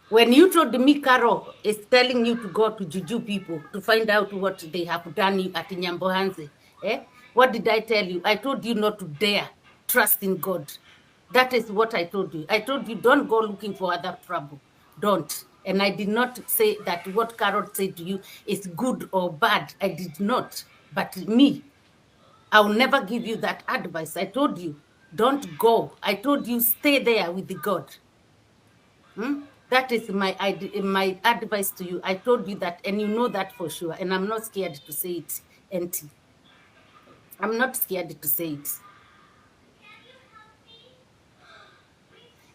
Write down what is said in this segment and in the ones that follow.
When you told me Carol is telling you to go to Juju people to find out what they have done you at Nyambohanze, what did I tell you? I told you not to dare trust in God. That is what I told you. I told you don't go looking for other trouble. Don't. And I did not say that what Carol said to you is good or bad. I did not. But me, I'll never give you that advice. I told you, don't go. I told you, stay there with the God. That is my advice to you. I told you that, and you know that for sure. And I'm not scared to say it, Auntie. I'm not scared to say it.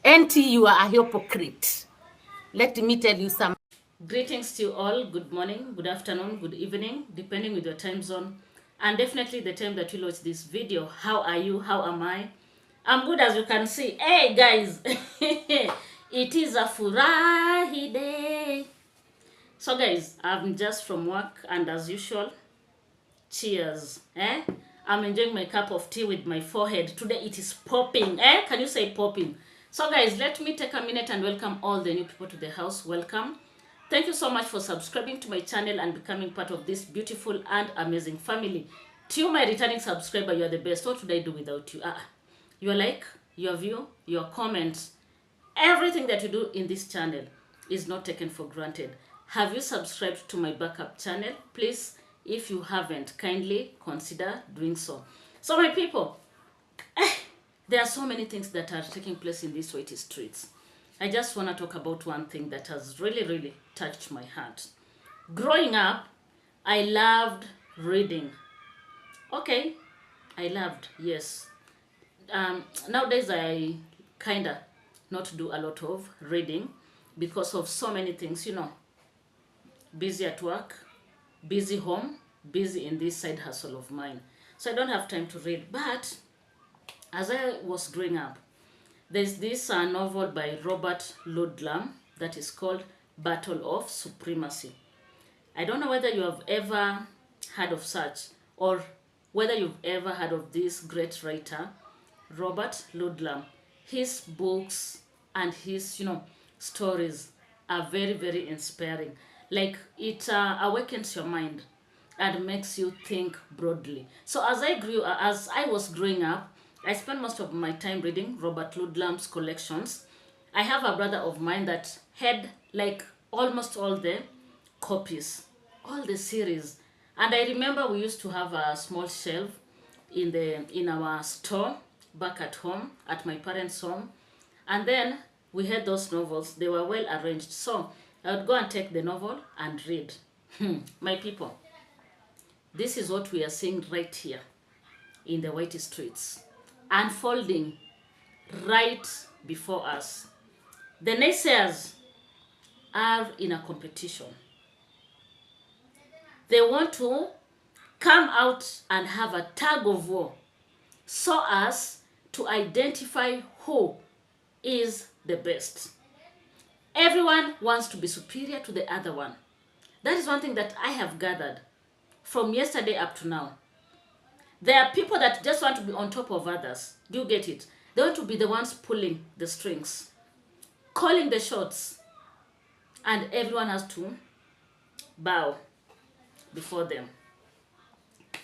Auntie, you are a hypocrite. Let me tell you something. Greetings to you all. Good morning, good afternoon, good evening, depending with your time zone, and definitely the time that you watch this video. How are you? How am I? I'm good, as you can see. Hey guys, it is a Furahi day. So guys, I'm just from work, and as usual, cheers. I'm enjoying my cup of tea with my forehead. Today it is popping. Can you say popping? So guys, let me take a minute and welcome all the new people to the house. Welcome. Thank you so much for subscribing to my channel and becoming part of this beautiful and amazing family. To you, my returning subscriber, you are the best. What would I do without you? Your like, your view, your comments, everything that you do in this channel is not taken for granted. Have you subscribed to my backup channel? Please, if you haven't, kindly consider doing so. So my people, there are so many things that are taking place in these white streets. I just want to talk about one thing that has really touched my heart. Growing up, I loved reading. Okay, I loved, yes. Nowadays, I kinda not do a lot of reading because of so many things, busy at work, busy home, busy in this side hustle of mine. So I don't have time to read. But as I was growing up, there's this novel by Robert Ludlum that is called Battle of Supremacy. I don't know whether you have ever heard of such, or whether you've ever heard of this great writer, Robert Ludlum. His books and his, stories are very inspiring. Like, it awakens your mind and makes you think broadly. So as I was growing up, I spent most of my time reading Robert Ludlum's collections. I have a brother of mine that had like almost all the copies, all the series. And I remember we used to have a small shelf in our store back at home, at my parents' home. And then we had those novels. They were well arranged. So I would go and take the novel and read. My people, this is what we are seeing right here in the white streets, unfolding right before us. The naysayers are in a competition. They want to come out and have a tug of war so as to identify who is the best. Everyone wants to be superior to the other one. That is one thing that I have gathered from yesterday up to now. There are people that just want to be on top of others. Do you get it? They want to be the ones pulling the strings, calling the shots, and everyone has to bow before them.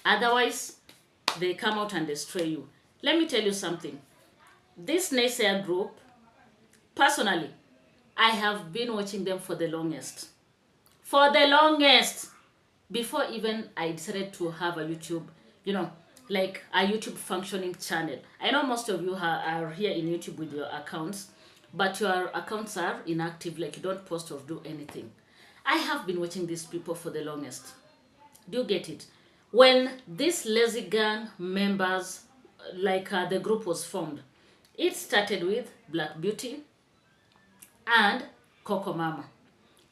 Otherwise, they come out and destroy you. Let me tell you something. This naysayer group, personally, I have been watching them for the longest. For the longest. Before even I decided to have a YouTube, like a YouTube functioning channel. I know most of you are here in YouTube with your accounts, but your accounts are inactive, like you don't post or do anything. I have been watching these people for the longest. Do you get it? When this lazy gang members, the group was formed, it started with Black Beauty and Coco Mama.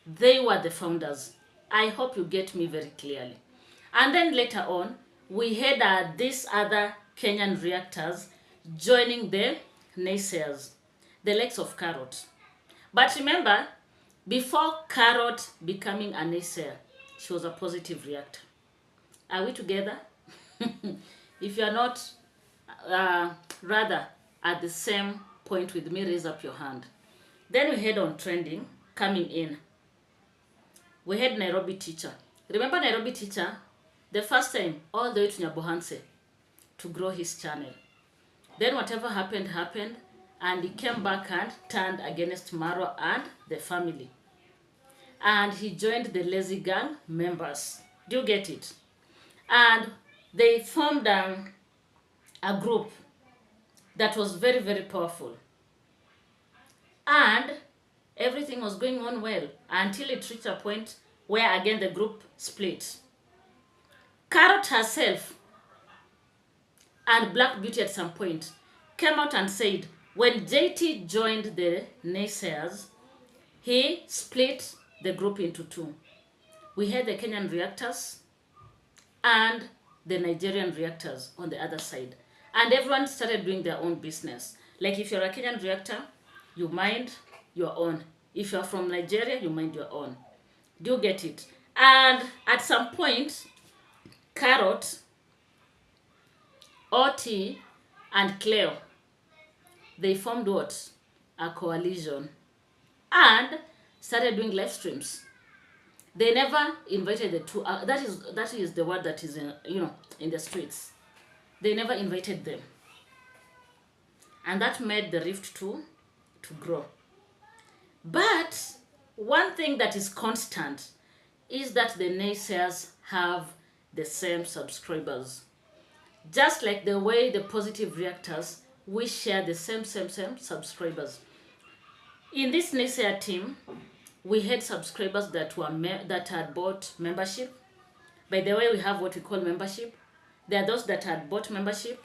They were the founders. I hope you get me very clearly. And then later on, we had these other Kenyan reactors joining the naysayers, the likes of KARROT. But remember, before KARROT becoming a naysayer, she was a positive reactor. Are we together? If you are not, rather at the same point with me, raise up your hand. Then we head on trending. coming in. We had Nairobi teacher. Remember Nairobi teacher? The first time, all the way to Nyabohanse to grow his channel. Then whatever happened, and he came back and turned against Maro and the family. And he joined the Lazy Gang members. Do you get it? And they formed a group that was very, very powerful. And everything was going on well until it reached a point where again the group split. KARROT herself and Black Beauty at some point came out and said when JT joined the Naysayers, he split the group into two. We had the Kenyan reactors and the Nigerian reactors on the other side. And everyone started doing their own business. Like if you're a Kenyan reactor, you mind your own. If you're from Nigeria, you mind your own. Do you get it? And at some point, KARROT, Oti, and Cleo, they formed what? A coalition. And started doing live streams. They never invited the two. That is the word that is in the streets. They never invited them, and that made the rift to grow. But one thing that is constant is that the naysayers have the same subscribers, just like the way the positive reactors, we share the same subscribers. In this naysayer team, we had subscribers that were that had bought membership. By the way, we have what we call membership. There are those that had bought membership.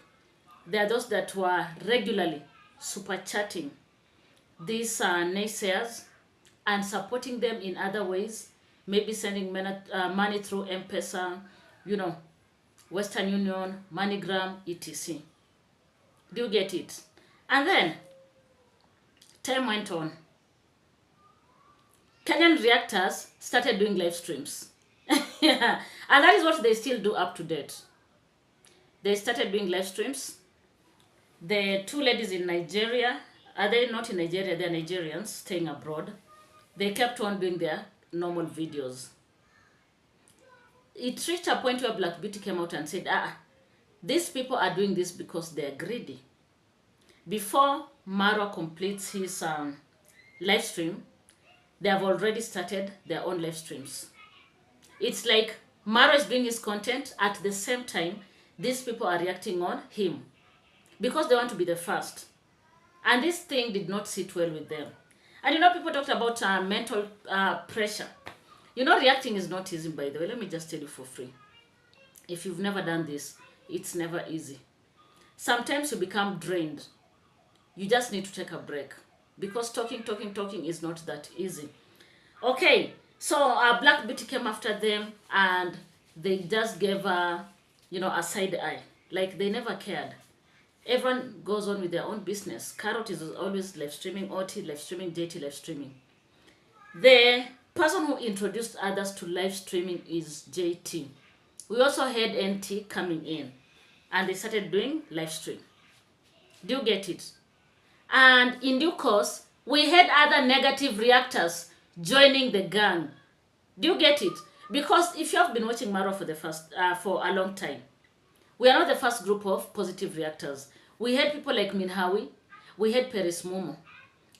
There are those that were regularly super chatting these naysayers and supporting them in other ways, maybe sending money through M-Pesa, Western Union, MoneyGram, etc. Do you get it? And then time went on. Kenyan reactors started doing live streams. Yeah. And that is what they still do up to date. They started doing live streams. The two ladies in Nigeria, are they not in Nigeria? They're Nigerians staying abroad. They kept on doing their normal videos. It reached a point where Black Beauty came out and said, these people are doing this because they're greedy. Before Maro completes his live stream, they have already started their own live streams. It's like Maro is doing his content, at the same time, these people are reacting on him because they want to be the first. And this thing did not sit well with them. And people talked about mental pressure. Reacting is not easy, by the way. Let me just tell you for free. If you've never done this, it's never easy. Sometimes you become drained. You just need to take a break. Because talking is not that easy. Okay, so Black Beauty came after them and they just gave a side eye. Like they never cared. Everyone goes on with their own business. KARROT is always live streaming, OT live streaming, JT live streaming. The person who introduced others to live streaming is JT. We also had NT coming in and they started doing live stream. Do you get it? And in due course, we had other negative reactors joining the gang. Do you get it? Because if you have been watching Maro for a long time, we are not the first group of positive reactors. We had people like Minhawi, we had Paris Momo,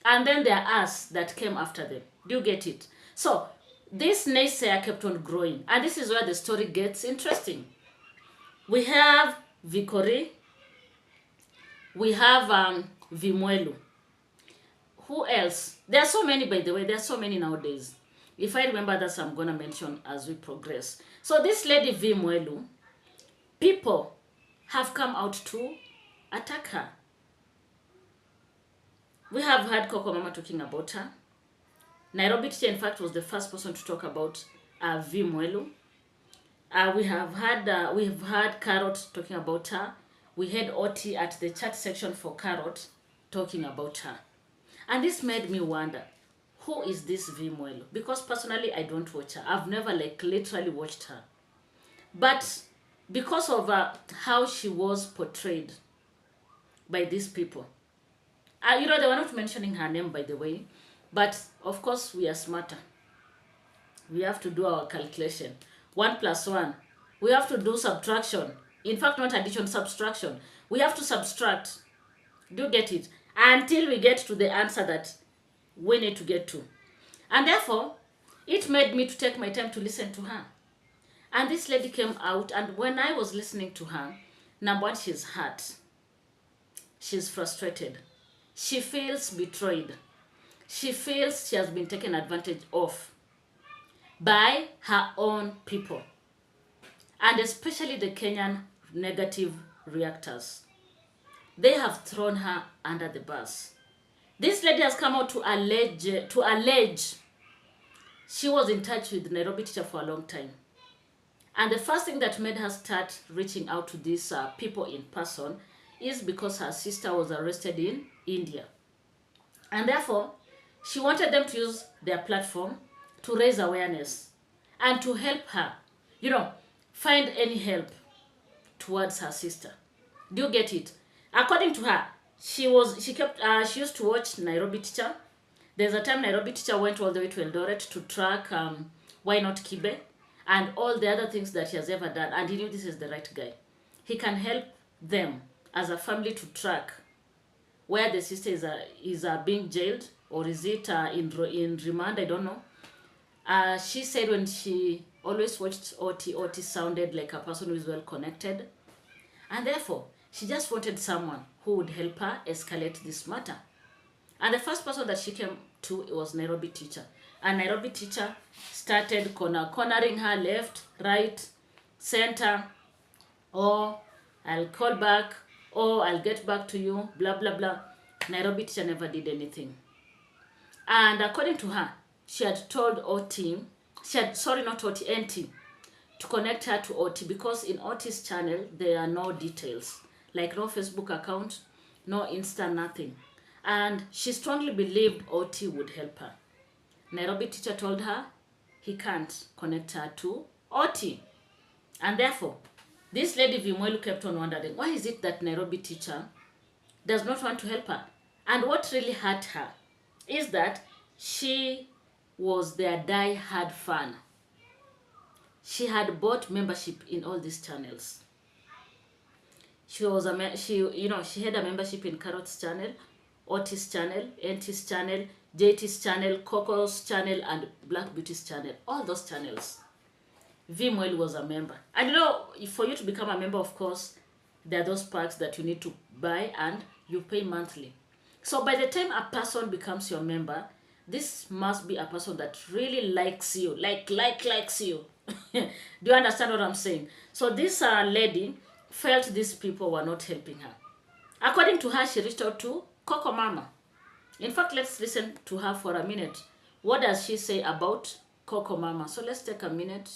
and then there are us that came after them. Do you get it? So this naysayer kept on growing, and this is where the story gets interesting. We have Vikori, we have Vimuelu. Who else? There are so many, by the way. There are so many nowadays. If I remember that, I'm going to mention as we progress. So this lady Vimuelu, people have come out to attack her. We have heard Coco Mama talking about her. Nairobi teacher, in fact, was the first person to talk about Vimuelu. We have heard KARROT talking about her. We had Oti at the chat section for KARROT talking about her. And this made me wonder, who is this Vimuelu? Because personally, I don't watch her. I've never literally watched her. But because of how she was portrayed by these people, they were not mentioning her name, by the way, But of course, we are smarter. We have to do our calculation. 1 plus 1. We have to do subtraction. In fact, not addition, subtraction. We have to subtract. Do you get it? Until we get to the answer that we need to get to. And therefore, it made me to take my time to listen to her. And this lady came out, and when I was listening to her, number one, she's hurt. She's frustrated. She feels betrayed. She feels she has been taken advantage of by her own people, and especially the Kenyan negative reactors. They have thrown her under the bus. This lady has come out to allege she was in touch with Nairobi teacher for a long time. And the first thing that made her start reaching out to these people in person is because her sister was arrested in India. And therefore, she wanted them to use their platform to raise awareness and to help her, find any help towards her sister. Do you get it? According to her, she used to watch Nairobi teacher. There's a time Nairobi teacher went all the way to Eldoret to track Why Not Kibe and all the other things that he has ever done, and he knew this is the right guy. He can help them as a family to track where the sister is being jailed, or is it in remand, I don't know. She said when she always watched Oti sounded like a person who is well connected, and therefore she just wanted someone who would help her escalate this matter. And the first person that she came to was Nairobi teacher. And Nairobi teacher started cornering her left, right, center, or I'll call back, or I'll get back to you, blah, blah, blah. Nairobi teacher never did anything. And according to her, she had told NT, to connect her to Oti, because in Oti's channel, there are no details, like no Facebook account, no Insta, nothing. And she strongly believed Oti would help her. Nairobi teacher told her he can't connect her to Oti. And therefore, this lady Vimu kept on wondering, why is it that Nairobi teacher does not want to help her? And what really hurt her is that she was their die-hard fan. She had bought membership in all these channels. She had a membership in KARROT's channel, Otis channel, NT's channel, JT's channel, Coco's channel, and Black Beauty's channel. All those channels. Vimu was a member. And for you to become a member, of course, there are those perks that you need to buy and you pay monthly. So by the time a person becomes your member, this must be a person that really likes you, likes you. Do you understand what I'm saying? So this lady felt these people were not helping her. According to her, she reached out to Coco Mama. In fact, let's listen to her for a minute. What does she say about Coco Mama? So let's take a minute.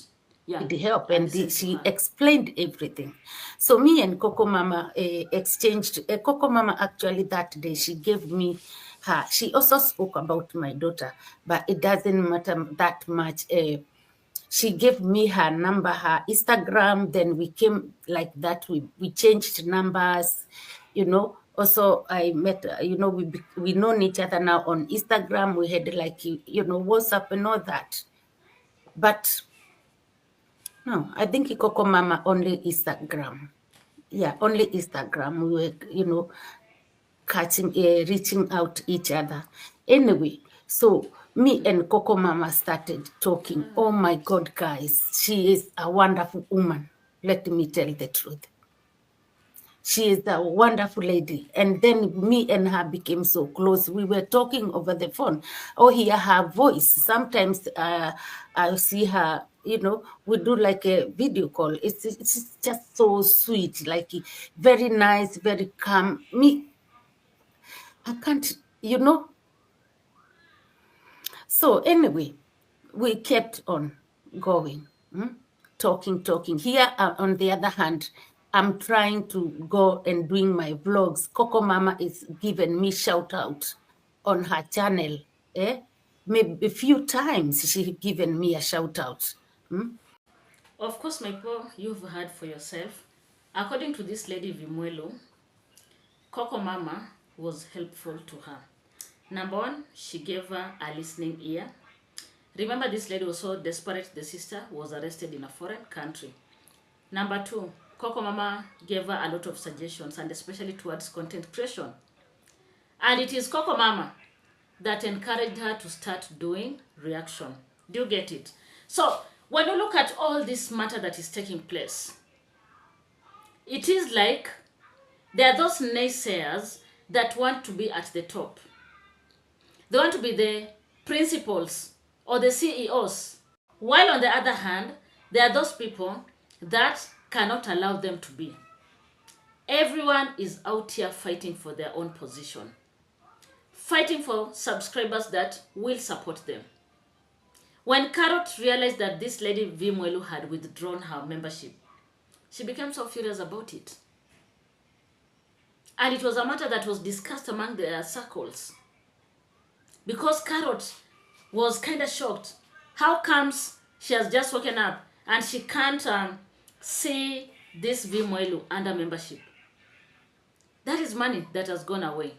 Yeah, the help, and she explained everything. So me and Coco Mama exchanged. Coco Mama actually that day she gave me her. She also spoke about my daughter, but it doesn't matter that much. She gave me her number, her Instagram. Then we came like that. We changed numbers, Also, I met, we known each other now on Instagram. We had like, WhatsApp and all that. But no, I think Coco Mama only Instagram. Yeah, only Instagram. We were, reaching out to each other. Anyway, so me and Coco Mama started talking. Oh my God, guys, she is a wonderful woman. Let me tell the truth. She is a wonderful lady. And then me and her became so close. We were talking over the phone. Oh, hear her voice. Sometimes I see her, we do like a video call. It's just so sweet, like very nice, very calm. I can't, So anyway, we kept on going, talking. Here, on the other hand, I'm trying to go and doing my vlogs. Coco Mama is giving me shout out on her channel. Maybe a few times she given me a shout out. Of course, my poor, you've heard for yourself. According to this lady Vimu, Coco Mama was helpful to her. Number one, she gave her a listening ear. Remember, this lady was so desperate, the sister was arrested in a foreign country. Number two, Coco Mama gave her a lot of suggestions, and especially towards content creation. And it is Coco Mama that encouraged her to start doing reaction. Do you get it? So, when you look at all this matter that is taking place, it is like there are those naysayers that want to be at the top. They want to be the principals or the CEOs. While on the other hand, there are those people that cannot allow them to be. Everyone is out here fighting for their own position, fighting for subscribers that will support them. When KARROT realized that this lady Vimu had withdrawn her membership, she became so furious about it. And it was a matter that was discussed among their circles. Because KARROT was kind of shocked. How comes she has just woken up and she can't see this Vimu under membership? That is money that has gone away.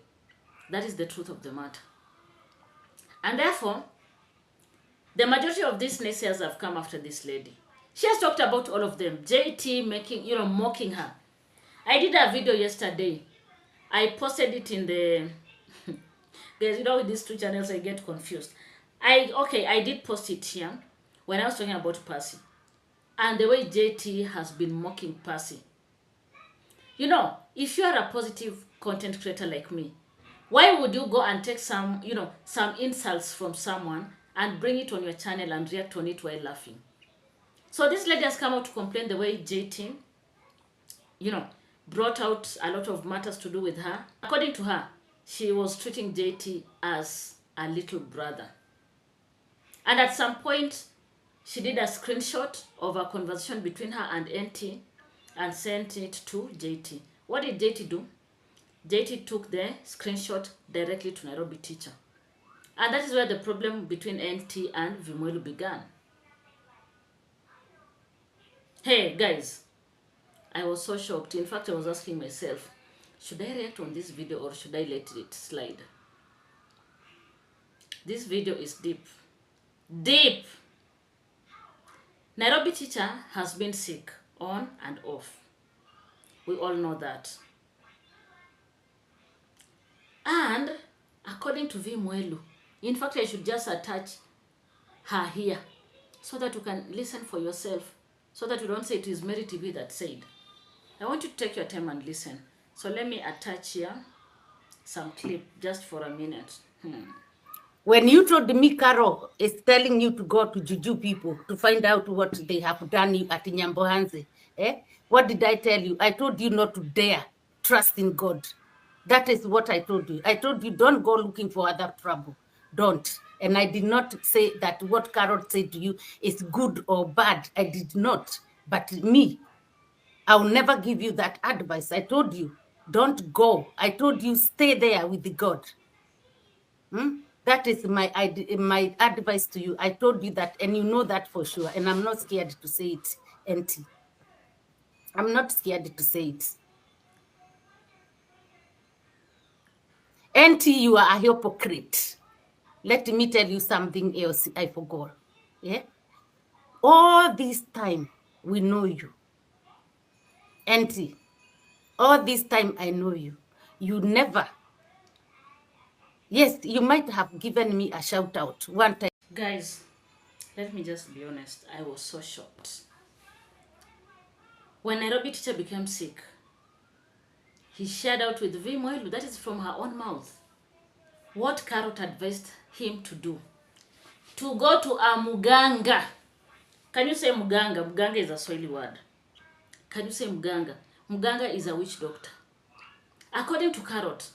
That is the truth of the matter. And therefore, the majority of these naysayers have come after this lady. She has talked about all of them. JT making, mocking her. I did a video yesterday. I posted it in the... Guys, with these two channels, I get confused. I did post it here when I was talking about Percy. And the way JT has been mocking Percy. If you are a positive content creator like me, why would you go and take some insults from someone and bring it on your channel and react on it while laughing? So this lady has come out to complain the way JT, brought out a lot of matters to do with her. According to her, she was treating JT as a little brother. And at some point, she did a screenshot of a conversation between her and NT and sent it to JT. What did JT do? JT took the screenshot directly to Nairobi teacher. And that is where the problem between NT and Vimu began. Hey, guys, I was so shocked. In fact, I was asking myself, should I react on this video or should I let it slide? This video is deep. Deep! Nairobi teacher has been sick on and off. We all know that. And according to Vimu, in fact, I should just attach her here so that you can listen for yourself, so that you don't say it is Mary TV that said. I want you to take your time and listen. So let me attach here some clip just for a minute. When you told me KARROT is telling you to go to JUJU people to find out what they have done you at Nyambohanze, what did I tell you? I told you not to dare trust in God. That is what I told you. I told you don't go looking for other trouble. Don't. And I did not say that what KARROT said to you is good or bad. I did not. But me, I'll never give you that advice. I told you, don't go. I told you, stay there with God. That is my advice to you. I told you that, and you know that for sure. And I'm not scared to say it, Auntie. I'm not scared to say it. Auntie, you are a hypocrite. Let me tell you something else I forgot. Yeah? All this time, we know you. Auntie, all this time I know you. You never. Yes, you might have given me a shout out one time. Guys, let me just be honest. I was so shocked. When Nairobi teacher became sick, he shared out with Vimu, that is from her own mouth, what KARROT advised him to do. To go to a muganga. Can you say muganga? Muganga is a Swahili word. Can you say muganga? Muganga is a witch doctor. According to KARROT,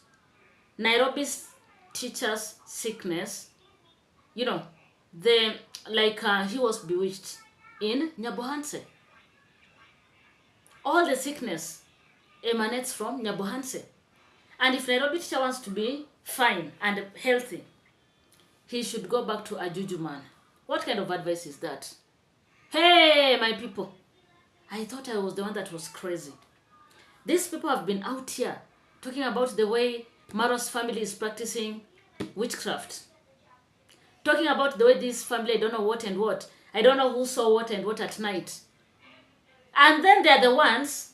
Nairobi's teacher's sickness, he was bewitched in Nyabohanse. All the sickness emanates from Nyabohanse. And if Nairobi teacher wants to be fine and healthy, he should go back to a JUJU man. What kind of advice is that? Hey, my people. I thought I was the one that was crazy. These people have been out here talking about the way Maro's family is practicing witchcraft. Talking about the way this family, I don't know what and what. I don't know who saw what and what at night. And then they're the ones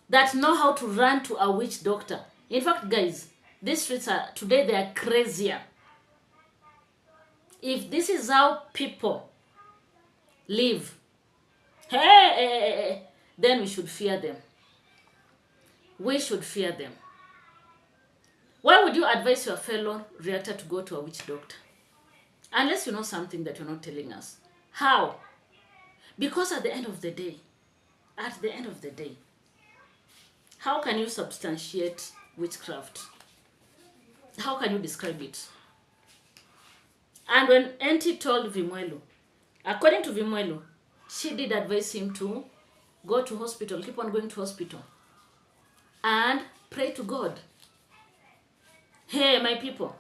that know how to run to a witch doctor. In fact, guys, these streets are, today they are crazier. If this is how people live, hey, then we should fear them. We should fear them. Why would you advise your fellow reactor to go to a witch doctor? Unless you know something that you're not telling us. How? Because at the end of the day, how can you substantiate witchcraft? How can you describe it? And when Auntie told Vimuelu, according to Vimuelu, she did advise him to go to hospital, keep on going to hospital, and pray to God. Hey, my people,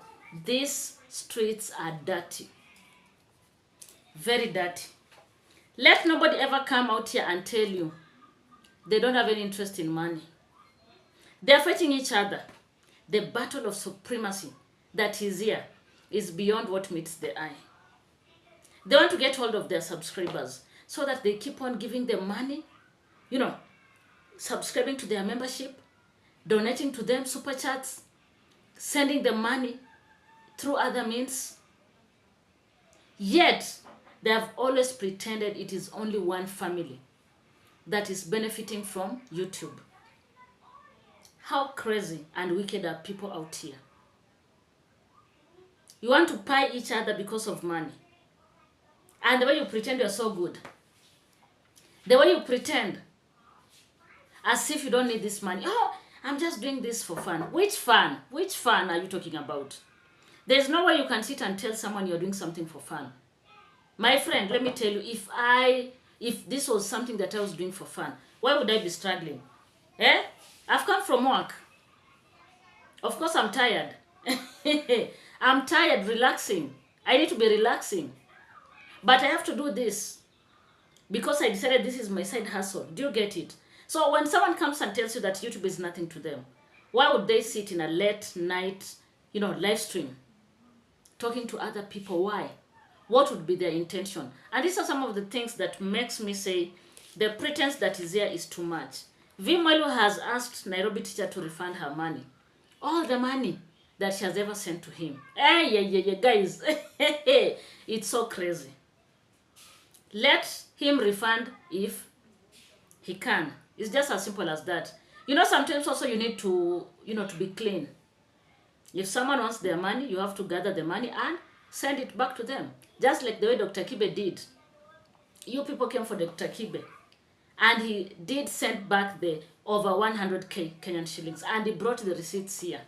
these streets are dirty. Very dirty. Let nobody ever come out here and tell you they don't have any interest in money. They're fighting each other. The battle of supremacy that is here is beyond what meets the eye. They want to get hold of their subscribers so that they keep on giving them money, subscribing to their membership, donating to them super chats, sending them money through other means. Yet, they have always pretended it is only one family that is benefiting from YouTube. How crazy and wicked are people out here? You want to pie each other because of money. And the way you pretend you're so good. The way you pretend as if you don't need this money. Oh, I'm just doing this for fun. Which fun? Which fun are you talking about? There's no way you can sit and tell someone you're doing something for fun. My friend, let me tell you, if this was something that I was doing for fun, why would I be struggling? I've come from work. Of course, I'm tired. I'm tired, relaxing. I need to be relaxing. But I have to do this because I decided this is my side hustle. Do you get it? So when someone comes and tells you that YouTube is nothing to them, why would they sit in a late night, live stream, talking to other people? Why? What would be their intention? And these are some of the things that makes me say the pretense that is here is too much. Vimu has asked Nairobi teacher to refund her money. All the money that she has ever sent to him. Yeah, guys. It's so crazy. Let him refund if he can. It's just as simple as that. Sometimes also you need to, to be clean. If someone wants their money, you have to gather the money and send it back to them. Just like the way Dr. Kibe did. You people came for Dr. Kibe. And he did send back the over 100k Kenyan shillings. And he brought the receipts here.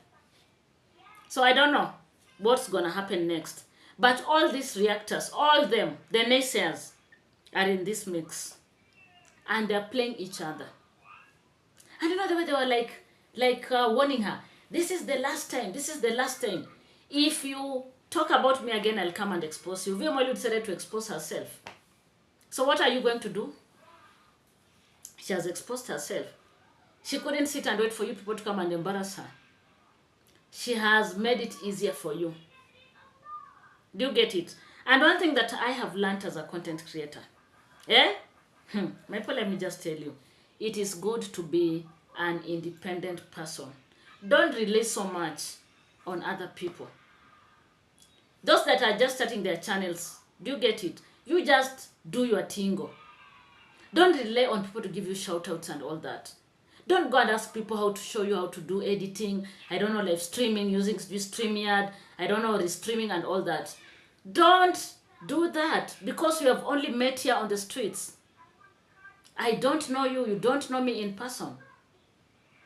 So I don't know what's going to happen next. But all these reactors, all them, the naysayers, are in this mix. And they're playing each other. And the way they were warning her, this is the last time, this is the last time. If you talk about me again, I'll come and expose you. Vimu decided to expose herself. So what are you going to do? She has exposed herself. She couldn't sit and wait for you people to come and embarrass her. She has made it easier for you. Do you get it? And one thing that I have learned as a content creator, my people, let me just tell you, it is good to be an independent person. Don't rely so much on other people. Those that are just starting their channels, do you get it? You just do your tingo. Don't rely on people to give you shout outs and all that. Don't go and ask people how to show you how to do editing. I don't know, live streaming using StreamYard. I don't know, restreaming and all that. Don't do that because you have only met here on the streets. I don't know you. You don't know me in person.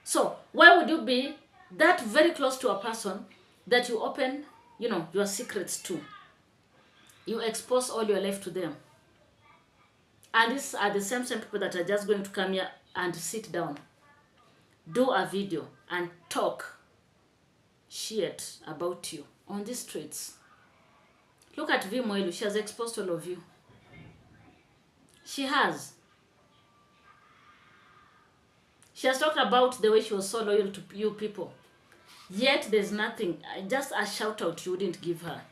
So why would you be that very close to a person that you open, your secrets to? You expose all your life to them. And these are the same people that are just going to come here and sit down, do a video, and talk shit about you on the streets. Look at Vimu. She has exposed all of you. She has. She has talked about the way she was so loyal to you people. Yet there's nothing, just a shout out you wouldn't give her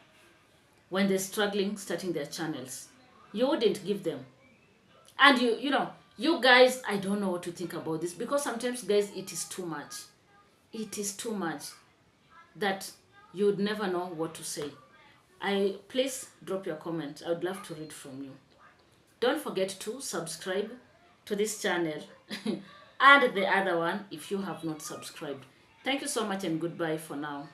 when they're struggling starting their channels. You wouldn't give them. And you know, you guys, I don't know what to think about this, because sometimes, guys, it is too much. It is too much that you would never know what to say. Please drop your comment. I would love to read from you. Don't forget to subscribe to this channel and the other one if you have not subscribed. Thank you so much and goodbye for now.